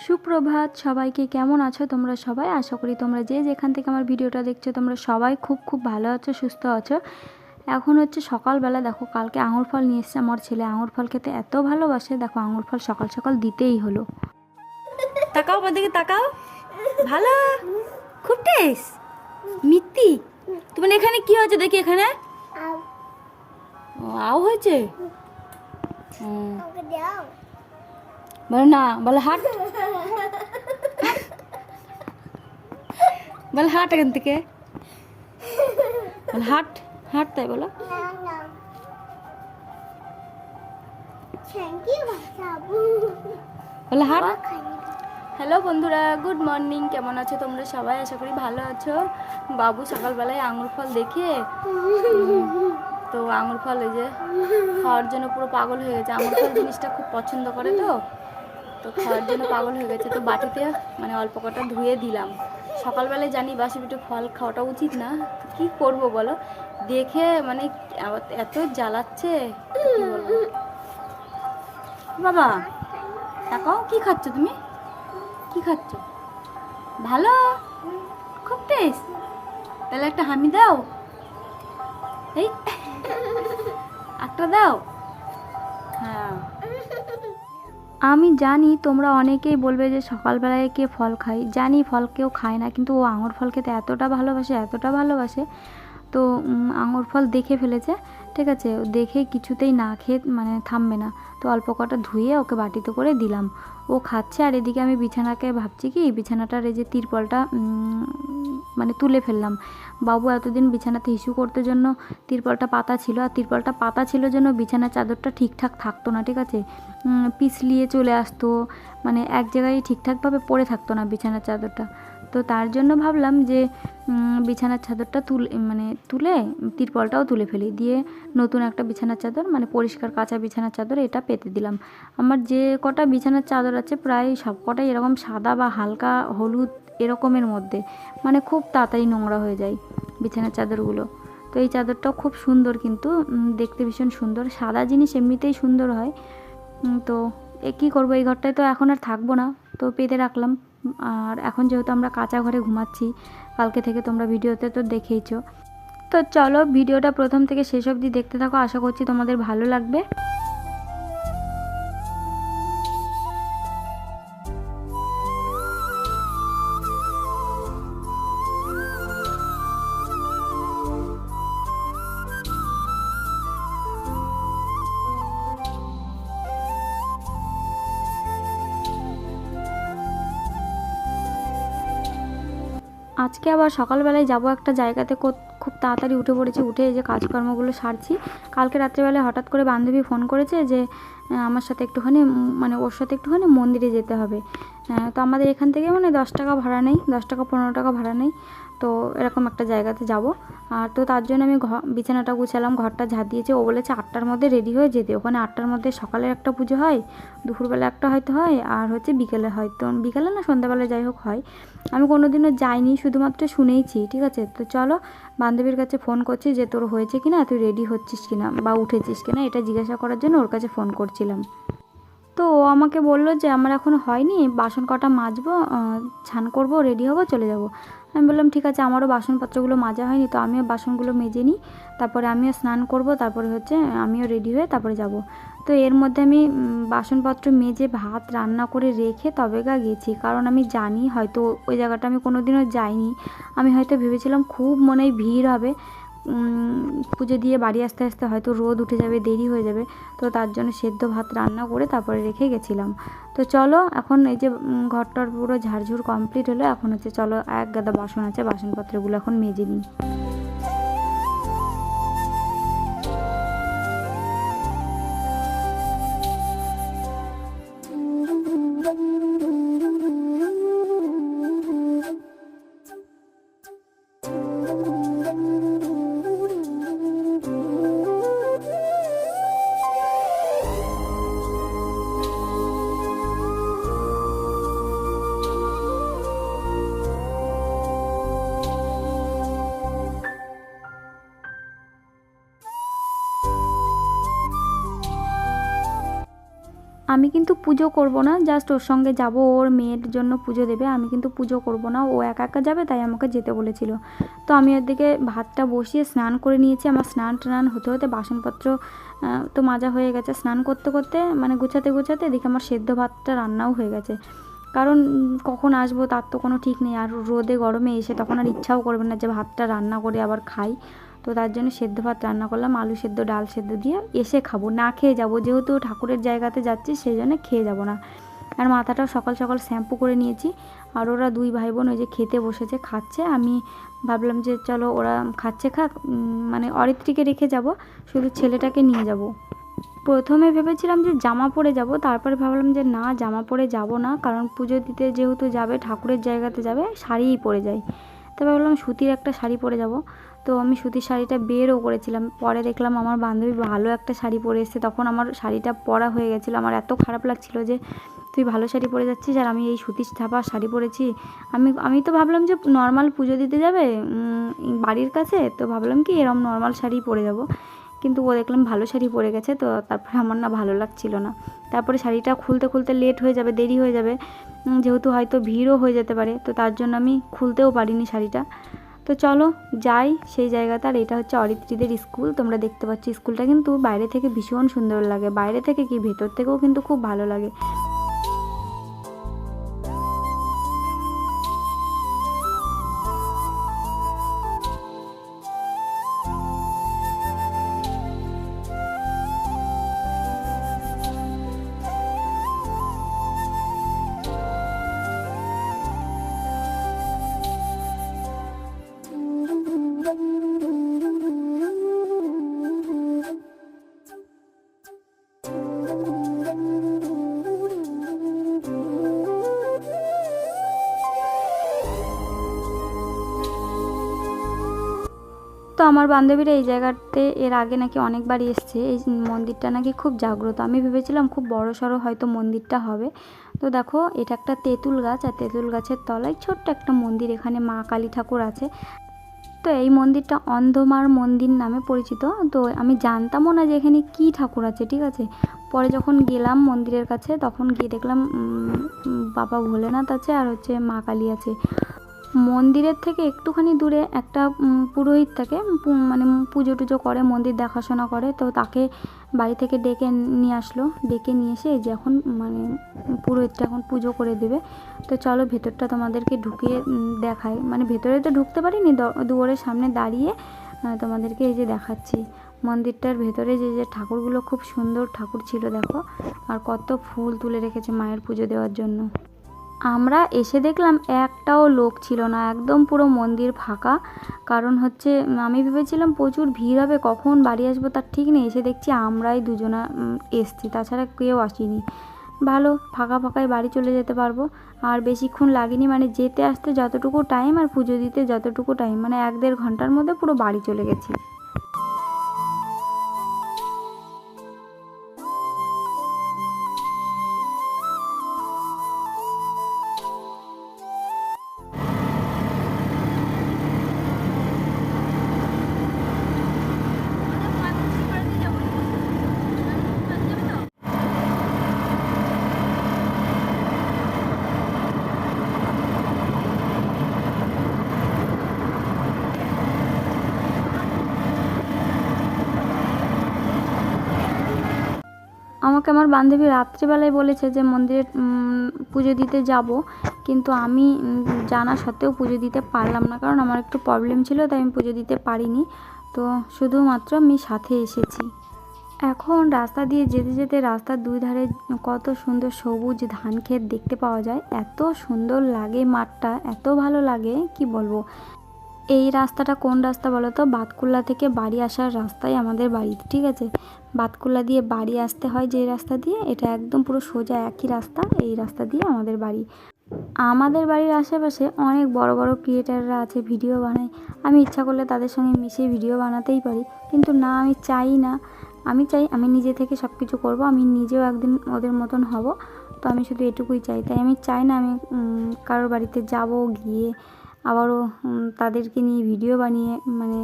সুপ্রভাত সবাইকে। কেমন আছো তোমরা সবাই? আশা করি তোমরা যে যেখান থেকে আমার ভিডিওটা দেখছো তোমরা সবাই খুব খুব ভালো আছো, সুস্থ আছো। এখন হচ্ছে সকালবেলা। দেখো কালকে আঙুর ফল নিয়ে এসছে আমার ছেলে। আঙুর ফল খেতে এত ভালোবাসে, দেখো আঙুর ফল সকাল সকাল দিতেই হলো। তাকাও আমার দিকে, তাকাও। ভালো, খুব টেস্ট। মিত্তি তোমার এখানে কি হয়েছে দেখি? এখানে আও হয়েছে। বলো না, বলো হাট, বল হাট এখান থেকে, বল হাট হাট, তাই বলো। বলে হাট। হ্যালো বন্ধুরা, গুড মর্নিং। কেমন আছো তোমরা সবাই? আশা করি ভালো আছো। বাবু সকালবেলায় আঙুর ফল দেখে তো আঙুর ফল এই যে খাওয়ার জন্য পুরো পাগল হয়ে গেছে। আঙুর ফল জিনিসটা খুব পছন্দ করে, তো খাওয়ার জন্য পাগল হয়ে গেছে। তো বাটিতে মানে অল্প কটা ধুয়ে দিলাম। সকালবেলায় জানি বাসি পিঠে ফল খাওয়াটা উচিত না, কি করব বলো। দেখে মানে এত জ্বালাচ্ছে, কি বলবো। বাবা তাকাও, কি খাচ্ছ তুমি? কি খাচ্ছ? ভালো, খুব টেস্ট। তাহলে একটা হামি দাও, এই একটা দাও। হ্যাঁ, আমি জানি তোমরা অনেকেই বলবে যে সকালবেলায় কে ফল খায়। জানি ফল কেউ খায় না, কিন্তু ও আঙুর ফল খেতে এতটা ভালোবাসে, এতটা ভালোবাসে। তো আঙুর ফল দেখে ফেলেছে, ঠিক আছে। ও দেখে কিছুতেই না খেয়ে মানে থামবে না। তো অল্প কটা ধুয়ে ওকে বাটিতে করে দিলাম, ও খাচ্ছে। আর এদিকে আমি বিছানাকে ভাবছি কি, বিছানাটার এই যে তিরপলটা মানে তুলে ফেললাম। বাবু এতদিন বিছানাতে হিসু করতে জন্য তিরপলটা পাতা ছিল, আর তিরপলটা পাতা ছিল জন্য বিছানার চাদরটা ঠিকঠাক থাকতো না, ঠিক আছে। পিছলিয়ে চলে আসতো, মানে এক জায়গায় ঠিকঠাকভাবে পড়ে থাকতো না বিছানার চাদরটা। তো তার জন্য ভাবলাম যে বিছানার চাদরটা তুলে তিরপলটাও তুলে ফেলি, দিয়ে নতুন একটা বিছানার চাদর মানে পরিষ্কার কাঁচা বিছানার চাদর এটা পেতে দিলাম। আমার যে কটা বিছানার চাদর আছে প্রায় সব কটাই এরকম সাদা বা হালকা হলুদ এরকমের মধ্যে, মানে খুব তাড়াতাড়ি নোংরা হয়ে যায় বিছানার চাদরগুলো। তো এই চাদরটাও খুব সুন্দর, কিন্তু দেখতে ভীষণ সুন্দর। সাদা জিনিস এমনিতেই সুন্দর হয়। তো কী করবো, এই ঘরটায় তো এখন আর থাকবো না, তো পেতে রাখলাম। আর এখন যেহেতু আমরা কাঁচা ঘরে ঘুমাচ্ছি, কালকে থেকে তোমরা ভিডিওতে তো দেখেইছো। তো চলো ভিডিওটা প্রথম থেকে শেষ অবধি দেখতে থাকো, আশা করছি তোমাদের ভালো লাগবে। আজকে আবার সকালবেলায় যাব একটা জায়গাতে, খুব তাড়াতাড়ি উঠে পড়েছি। উঠে এই যে কাজকর্মগুলো সারছি। কালকে রাত্রেবেলায় হঠাৎ করে বান্ধবী ফোন করেছে যে আমার সাথে একটুখানি মানে ওর সাথে একটুখানি মন্দিরে যেতে হবে। তো আমাদের এখান থেকে মানে 10 টাকা ভাড়া নেই, 10 টাকা 15 টাকা ভাড়া নেই। তো এরকম একটা জায়গাতে যাব। আর তো তার জন্য আমি বিছানাটা গুছালাম, ঘরটা ঝাড় দিয়েছি। ও বলেছে 8টার মধ্যে রেডি হয়ে যেতে। ওখানে 8টার মধ্যে সকালের একটা পুজো হয়, দুপুরবেলা একটা হয়তো হয়, আর হচ্ছে বিকেলে হয়তো, বিকেলে না সন্ধ্যাবেলা যাই হোক হয়। আমি কোনোদিনও যাইনি, শুধুমাত্র শুনেইছি, ঠিক আছে। তো চলো বান্ধবীর কাছে ফোন করছি যে তোর হয়েছে কিনা, তুই রেডি হচ্ছিস কিনা বা উঠেছিস কিনা, এটা জিজ্ঞাসা করার জন্য ওর কাছে ফোন করছিলাম। তো ও আমাকে বললো যে আমার এখনও হয়নি, বাসন কটা মাজবো, স্নান করবো, রেডি হবো, চলে যাব। আমি বললাম ঠিক আছে, আমারও বাসনপত্রগুলো মাজা হয়নি, তো আমিও বাসনগুলো মেজে নিই, তারপরে আমিও স্নান করব, তারপরে হচ্ছে আমিও রেডি হয়ে তারপরে যাব। তো এর মধ্যে আমি বাসনপত্র মেজে ভাত রান্না করে রেখে তবে গেছি, কারণ আমি জানি হয়তো ওই জায়গাটা আমি কোনো দিনও যাইনি। আমি হয়তো ভেবেছিলাম খুব মনে হয় ভিড় হবে, পুজো দিয়ে বাড়ি আসতে আসতে হয়তো রোদ উঠে যাবে, দেরি হয়ে যাবে। তো তার জন্য সেদ্ধ ভাত রান্না করে তারপরে রেখে গেছিলাম। তো চলো এখন এই যে ঘরটার পুরো ঝাড়ঝুড় কমপ্লিট হলো, এখন হচ্ছে চলো এক গাদা বাসন আছে, বাসনপত্রগুলো এখন মেজে নিই। আমি কিন্তু পুজো করব না, জাস্ট ওর সঙ্গে যাব, ওর মেয়ের জন্য পুজো দেবে, আমি কিন্তু পুজো করব না, ও একা একা যাবে, তাই আমাকে যেতে বলেছিল। তো আমি ওর দিকে ভাতটা বসিয়ে স্নান করে নিয়েছি। আমার স্নান টান হতে হতে বাসনপত্র তো মাজা হয়ে গেছে, স্নান করতে করতে মানে গুছাতে গুছাতে এদিকে আমার সেদ্ধ ভাতটা রান্নাও হয়ে গেছে। কারণ কখন আসবো তার তো কোনো ঠিক নেই, আর রোদে গরমে এসে তখন আর ইচ্ছাও করবে না যে ভাতটা রান্না করে আবার খাই। তো তার জন্য সেদ্ধ ভাত রান্না করলাম, আলু সেদ্ধ ডাল সেদ্ধ দিয়ে এসে খাবো, না খেয়ে যাব, যেহেতু ঠাকুরের জায়গাতে যাচ্ছি সেই জন্য খেয়ে যাব না। আর মাথাটাও সকাল সকাল শ্যাম্পু করে নিয়েছি। আর ওরা দুই ভাই বোন ওই যে খেতে বসেছে, খাচ্ছে। আমি ভাবলাম যে চলো ওরা খাচ্ছে খাক, মানে অরিত্রীকে রেখে যাব, শুধু ছেলেটাকে নিয়ে যাব। প্রথমে ভেবেছিলাম যে জামা পরে যাব, তারপরে ভাবলাম যে না, জামা পরে যাব না, কারণ পুজো দিতে যেহেতু যাবে, ঠাকুরের জায়গাতে যাবে, শাড়িই পরে যাই। তো ভাবলাম সুতির একটা শাড়ি পরে যাব। তো আমি সুতির শাড়িটা বেরও করেছিলাম, পরে দেখলাম আমার বান্ধবী ভালো একটা শাড়ি পরে এসেছে, তখন আমার শাড়িটা পরা হয়ে গেছিলো। আমার এত খারাপ লাগছিল যে তুই ভালো শাড়ি পরে যাচ্ছিস আর আমি এই সুতির ছাপা শাড়ি পরেছি। আমি তো ভাবলাম যে নর্মাল পুজো দিতে যাবে বাড়ির কাছে, তো ভাবলাম কি এরকম নর্মাল শাড়ি পরে যাব, কিন্তু ও দেখলাম ভালো শাড়ি পরে গেছে। তো তারপরে আমার না ভালো লাগছিল না, তারপরে শাড়িটা খুলতে খুলতে লেট হয়ে যাবে, দেরি হয়ে যাবে, যেহেতু হয়তো ভিড়ও হয়ে যেতে পারে, তো তার জন্য আমি খুলতেও পারিনি শাড়িটা। তো চলো যাই সেই জায়গাতে। আর এটা হচ্ছে অরিত্রীদের স্কুল, তোমরা দেখতে পাচ্ছ স্কুলটা কিন্তু বাইরে থেকে ভীষণ সুন্দর লাগে, বাইরে থেকে কি ভেতর থেকেও কিন্তু খুব ভালো লাগে। তো আমার বান্ধবীরা এই জায়গাতে এর আগে নাকি অনেকবারই এসছে, এই মন্দিরটা নাকি খুব জাগ্রত। আমি ভেবেছিলাম খুব বড় সড়ো হয়তো মন্দিরটা হবে। তো দেখো এটা একটা তেঁতুল গাছ, আর তেঁতুল গাছের তলায় ছোট্ট একটা মন্দির, এখানে মা কালী ঠাকুর আছে। তো এই মন্দিরটা অন্ধমার মন্দির নামে পরিচিত। তো আমি জানতামও না যে এখানে কী ঠাকুর আছে, ঠিক আছে। পরে যখন গেলাম মন্দিরের কাছে তখন গিয়ে দেখলাম বাবা ভোলেনাথ আছে আর হচ্ছে মা কালী আছে। মন্দিরের থেকে একটুখানি দূরে একটা পুরোহিত থাকে, মানে পুজো টুজো করে, মন্দির দেখাশোনা করে। তো তাকে বাড়ি থেকে ডেকে নিয়ে আসলো, ডেকে নিয়ে এসে এই যে এখন মানে পুরোহিতটা এখন পুজো করে দেবে। তো চলো ভেতরটা তোমাদেরকে ঢুকিয়ে দেখাই, মানে ভেতরে তো ঢুকতে পারিনি, দুয়ারের সামনে দাঁড়িয়ে তোমাদেরকে এই যে দেখাচ্ছি। মন্দিরটার ভেতরে যে যে ঠাকুরগুলো খুব সুন্দর ঠাকুর ছিল দেখো, আর কত ফুল তুলে রেখেছে মায়ের পুজো দেওয়ার জন্য। আমরা এসে দেখলাম একটাও লোক ছিল না, একদম পুরো মন্দির ফাঁকা। কারণ হচ্ছে আমি ভেবেছিলাম প্রচুর ভিড় হবে, কখন বাড়ি আসবো তার ঠিক নেই, এসে দেখছি আমরাই দুজনা এসছি, তাছাড়া কেউ আসেনি। ভালো, ফাঁকা ফাঁকায় বাড়ি চলে যেতে পারবো। আর বেশিক্ষণ লাগেনি, মানে যেতে আসতে যতটুকু টাইম আর পুজো দিতে যতটুকু টাইম, মানে 1-1.5 ঘন্টার মধ্যে পুরো বাড়ি চলে গেছি। আমাকে আমার বান্ধবী রাত্রিবেলায় বলেছে যে মন্দিরে পুজো দিতে যাব, কিন্তু আমি জানা সত্ত্বেও পুজো দিতে পারলাম না, কারণ আমার একটু প্রবলেম ছিল, তাই আমি পুজো দিতে পারিনি। তো শুধুমাত্র আমি সাথে এসেছি। এখন রাস্তা দিয়ে যেতে যেতে রাস্তার দুই ধারে কত সুন্দর সবুজ ধান ক্ষেত দেখতে পাওয়া যায়, এত সুন্দর লাগে মাঠটা, এত ভালো লাগে কি বলবো। এই রাস্তাটা কোন রাস্তা বলো তো? বাতকুল্লা থেকে বাড়ি আসার রাস্তায় আমাদের বাড়ি, ঠিক আছে। বাতকুল্লা দিয়ে বাড়ি আসতে হয় যে রাস্তা দিয়ে, এটা একদম পুরো সোজা একই রাস্তা, এই রাস্তা দিয়ে আমাদের বাড়ি। আমাদের বাড়ির আশেপাশে অনেক বড় বড় ক্রিয়েটাররা আছে, ভিডিও বানায়। আমি ইচ্ছা করলে তাদের সঙ্গে মিশে ভিডিও বানাতেই পারি, কিন্তু না, আমি চাই না। আমি চাই আমি নিজে থেকে সব কিছু করবো, আমি নিজেও একদিন ওদের মতন হব। তো আমি শুধু এটুকুই চাই, তাই আমি চাই না আমি কারোর বাড়িতে যাব, গিয়ে আবারও তাদেরকে নিয়ে ভিডিও বানিয়ে মানে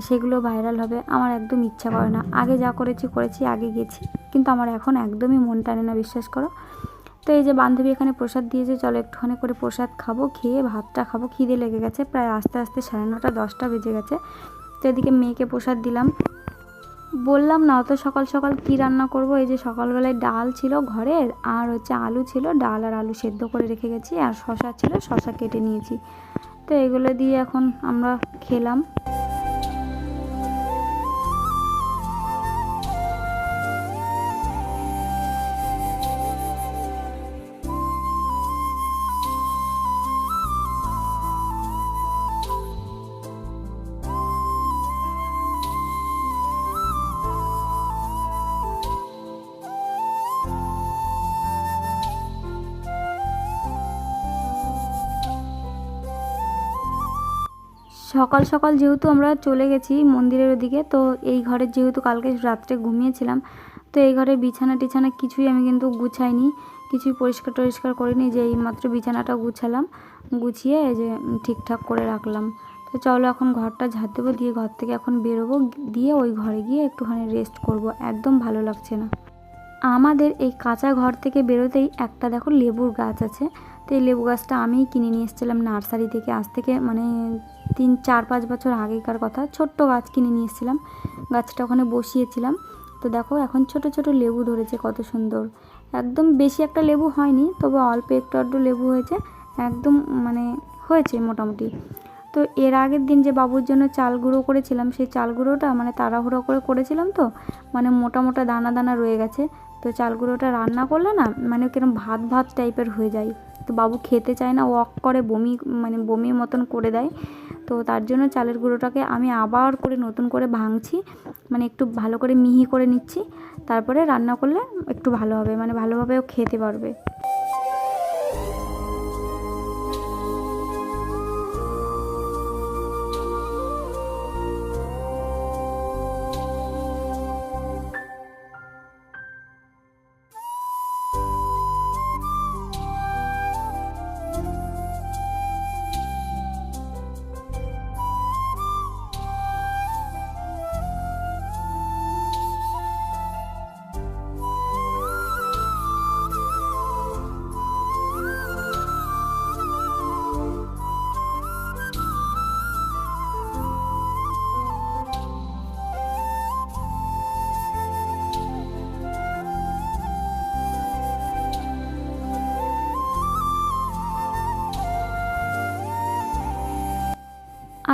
সেগুলো ভাইরাল হবে, আমার একদম ইচ্ছা করে না। আগে যা করেছি আগে গেছি, কিন্তু আমার এখন একদমই মন টানে না, বিশ্বাস করো। তো এই যে বান্ধবী এখানে প্রসাদ দিয়েছে, চলো একটুখানি করে প্রসাদ খাবো, খেয়ে ভাতটা খাবো, খিদে লেগে গেছে প্রায় আস্তে আস্তে 9:30 10টা বেজে গেছে। তো এদিকে মেয়েকে প্রসাদ দিলাম। বললাম না অত সকাল সকাল কি রান্না করব। এই যে সকালবেলায় ডাল ছিল ঘরের, আর হচ্ছে আলু ছিল, ডাল আর আলু সেদ্ধ করে রেখে গেছি, আর শশা ছিল, শশা কেটে নিয়েছি। তো এগুলো দিয়ে এখন আমরা খেলাম। সকাল সকাল যেহেতু আমরা চলে গেছি মন্দিরের ওদিকে, তো এই ঘরের যেহেতু কালকে রাত্রে ঘুমিয়েছিলাম, তো এই ঘরে বিছানা টিছানা কিছুই আমি কিন্তু গুছাইনি, কিছুই পরিষ্কার টরিষ্কার করিনি। যে এইমাত্র বিছানাটা গুছালাম, গুছিয়ে এই যে ঠিকঠাক করে রাখলাম। তো চলো এখন ঘরটা ঝাড় দেবো, দিয়ে ঘর থেকে এখন বেরোবো, দিয়ে ওই ঘরে গিয়ে একটুখানি রেস্ট করব। একদম ভালো লাগছে না। আমাদের এই কাঁচা ঘর থেকে বেরোতেই একটা দেখো লেবুর গাছ আছে। তো এই লেবু গাছটা আমিই কিনে নিয়ে এসেছিলাম নার্সারি থেকে, আজ থেকে মানে 3 4 5 বছর আগেকার কথা। ছোট্ট গাছ কিনে নিয়ে এসেছিলাম, গাছটা ওখানে বসিয়েছিলাম। তো দেখো এখন ছোট ছোট লেবু ধরেছে, কত সুন্দর। একদম বেশি একটা লেবু হয়নি, তবে অল্প একটু আধটু লেবু হয়েছে, একদম মানে হয়েছে মোটামুটি। তো এর আগের দিন যে বাবুর জন্য চাল গুঁড়ো করেছিলাম, সেই চাল গুঁড়োটা মানে তাড়াহুড়ো করে করেছিলাম, তো মানে মোটা মোটা দানা দানা রয়ে গেছে। তো চাল গুঁড়োটা রান্না করলে না মানে কিরকম ভাত ভাত টাইপের হয়ে যায়। তো বাবু খেতে চায় না, ওয়াক করে বমি, মানে বমির মতন করে দেয়। তো তার জন্য চালের গুঁড়োটাকে আমি আবার করে নতুন করে ভাঙছি, মানে একটু ভালো করে মিহি করে নিচ্ছি, তারপরে রান্না করলে একটু ভালো হবে, মানে ভালোভাবেও খেতে পারবে।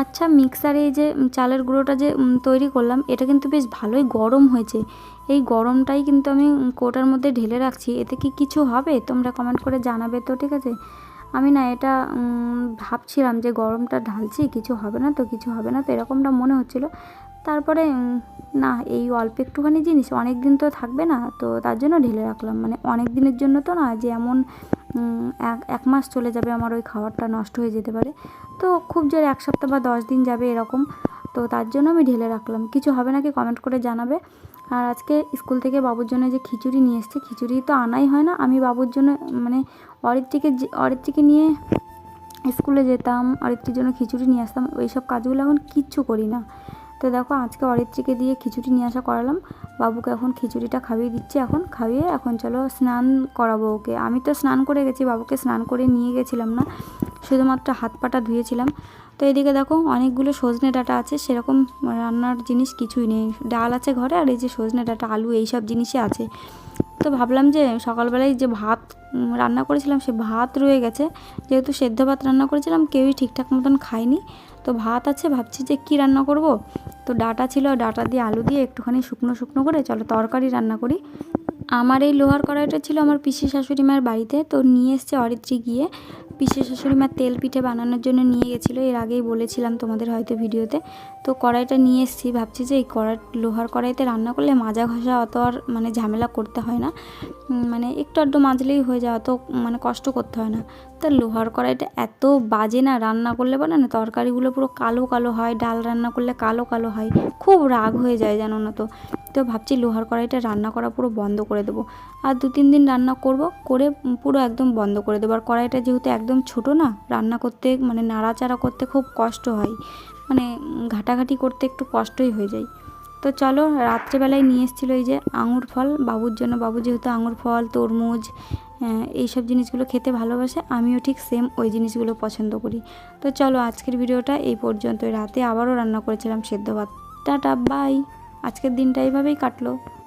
আচ্ছা, মিক্সারে এই যে চালের গুঁড়োটা যে তৈরি করলাম, এটা কিন্তু বেশ ভালোই গরম হয়েছে। এই গরমটাই কিন্তু আমি কৌটার মধ্যে ঢেলে রাখছি। এতে কি কিছু হবে তোমরা কমেন্ট করে জানাবে তো, ঠিক আছে? আমি না এটা ভাবছিলাম যে গরমটা ঢালছি, কিছু হবে না তো, কিছু হবে না তো, এরকমটা মনে হচ্ছিল। তারপরে না, এই অল্প একটুখানি জিনিস অনেক দিন তো থাকবে না, তো তার জন্য ঢেলে রাখলাম। মানে অনেক দিনের জন্য তো না, যে এমন এক মাস চলে যাবে আমার ওই খাবারটা নষ্ট হয়ে যেতে পারে। তো খুব জোর 1 সপ্তাহ বা 10 দিন যাবে এরকম। তো তার জন্য আমি ঢেলে রাখলাম। কিছু হবে নাকি কমেন্ট করে জানাবে। আর আজকে স্কুল থেকে বাবুর জন্য যে খিচুড়ি নিয়ে এসছে, খিচুড়ি তো আনাই হয় না। আমি বাবুর জন্য মানে অরিত্রীকে নিয়ে স্কুলে যেতাম, অরিত্রীর জন্য খিচুড়ি নিয়ে আসতাম, ওই সব কাজগুলো এখন কিচ্ছু করি না। তো দেখো আজকে অরিত্রীকে দিয়ে খিচুড়ি নিয়ে আসা করালাম। বাবুকে এখন খিচুড়িটা খাইয়ে দিচ্ছি, এখন খাইয়ে এখন চলো স্নান করাবো ওকে। আমি তো স্নান করে গেছি, বাবুকে স্নান করে নিয়ে গেছিলাম না, শুধুমাত্র হাত পাটা ধুয়েছিলাম। তো এদিকে দেখো অনেকগুলো সজনে ডাঁটা আছে, সেরকম রান্নার জিনিস কিছুই নেই। ডাল আছে ঘরে, আর এই যে সজনে ডাঁটা, আলু, এই সব জিনিসই আছে। তো ভাবলাম যে সকালবেলায় যে ভাত রান্না করেছিলাম, সে ভাত রয়ে গেছে। যেহেতু সেদ্ধ ভাত রান্না করেছিলাম, কেউই ঠিকঠাক মতন খায়নি। তো ভাত আছে, ভাবছি যে কী রান্না করব। তো ডাঁটা ছিল, ডাঁটা দিয়ে আলু দিয়ে একটুখানি শুকনো শুকনো করে চলো তরকারি রান্না করি। আমার এই লোহার কড়াইটা ছিল আমার পিসি শাশুড়ি মায়ের বাড়িতে, তো নিয়ে এসছে অরিত্রী গিয়ে। পিসি শাশুড়ি মা তেল পিঠে বানানোর জন্য নিয়ে গেছিলো, এর আগেই বলেছিলাম তোমাদের হয়তো ভিডিওতে। তো কড়াইটা নিয়ে এসেছি, ভাবছি যে এই লোহার কড়াইতে রান্না করলে মাজা ঘষা অত আর মানে ঝামেলা করতে হয় না, মানে একটু আধটু মাজলেই হয়ে যায়, অত মানে কষ্ট করতে হয় না। তা লোহার কড়াইটা এত বাজে না, রান্না করলে বলে না তরকারিগুলো পুরো কালো কালো হয়, ডাল রান্না করলে কালো কালো হয়, খুব রাগ হয়ে যায় জানো না। তো তো ভাবছি লোহার কড়াইটা রান্না করা পুরো বন্ধ করে দেবো। আর 2-3 দিন রান্না করে পুরো একদম বন্ধ করে দেবো। আর কড়াইটা যেহেতু একদম ছোটো না, রান্না করতে মানে নাড়াচাড়া করতে খুব কষ্ট হয়, মানে ঘাটাঘাটি করতে একটু কষ্টই হয়ে যায়। তো চলো, রাত্রেবেলায় নিয়ে এসেছিলো এই যে আঙুর ফল বাবুর জন্য। বাবু যেহেতু আঙুর ফল, তরমুজ, এইসব জিনিসগুলো খেতে ভালোবাসে, আমিও ঠিক সেম ওই জিনিসগুলো পছন্দ করি। তো চলো, আজকের ভিডিওটা এই পর্যন্ত। রাতে আবারও রান্না করেছিলাম সেদ্ধ ভাত। Tata, bye. আজকের দিনটা এইভাবেই কাটলো।